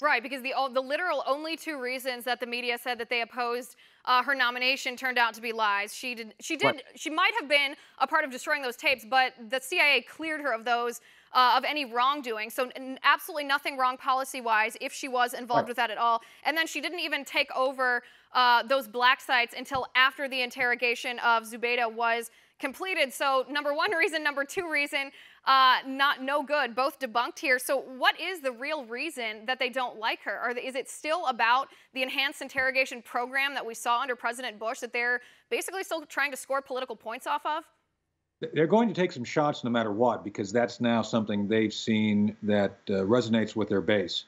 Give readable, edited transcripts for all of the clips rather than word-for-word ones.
Right, because the literal only two reasons that the media said that they opposed her nomination turned out to be lies. Right. She might have been a part of destroying those tapes, but the CIA cleared her of those, of any wrongdoing. So absolutely nothing wrong policy-wise if she was Right. involved with that at all. And then she didn't even take over those black sites until after the interrogation of Zubaydah was completed. So number one reason, number two reason, no good, both debunked here. So what is the real reason that they don't like her? Is it still about the enhanced interrogation program that we saw under President Bush that they're basically still trying to score political points off of? They're going to take some shots no matter what, because that's now something they've seen that resonates with their base.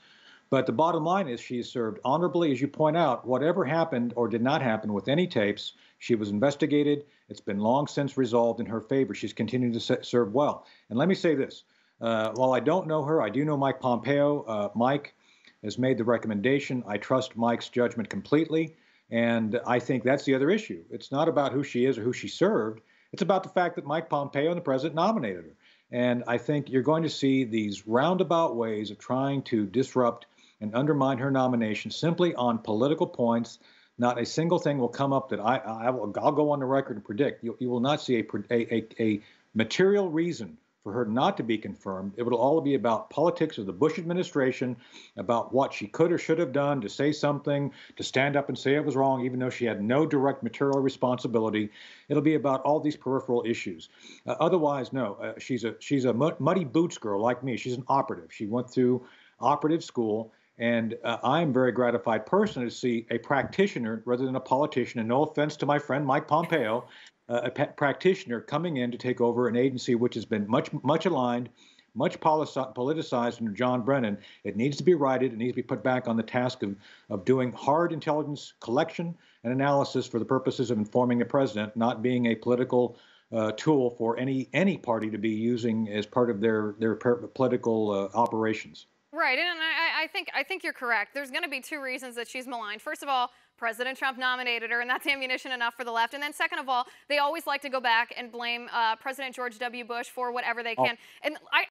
But the bottom line is she served honorably, as you point out. Whatever happened or did not happen with any tapes, she was investigated. It's been long since resolved in her favor. She's continued to serve well. And let me say this. While I don't know her, I do know Mike Pompeo. Mike has made the recommendation. I trust Mike's judgment completely. And I think that's the other issue. It's not about who she is or who she served. It's about the fact that Mike Pompeo and the president nominated her. And I think you're going to see these roundabout ways of trying to disrupt and undermine her nomination simply on political points. Not a single thing will come up that I'll go on the record and predict. You will not see a material reason for her not to be confirmed. It will all be about politics of the Bush administration, about what she could or should have done to say something, to stand up and say it was wrong, even though she had no direct material responsibility. It'll be about all these peripheral issues. Otherwise, no, she's a muddy boots girl like me. She's an operative. She went through operative school. And I'm very gratified personally to see a practitioner rather than a politician. And no offense to my friend Mike Pompeo, practitioner coming in to take over an agency which has been much aligned, much politicized under John Brennan. It needs to be righted. It needs to be put back on the task of doing hard intelligence collection and analysis for the purposes of informing the president, not being a political tool for any party to be using as part of their political operations. Right, and I think you're correct. There's going to be two reasons that she's maligned. First of all, President Trump nominated her, and that's ammunition enough for the left. And then second of all, they always like to go back and blame President George W. Bush for whatever they Oh, can. And I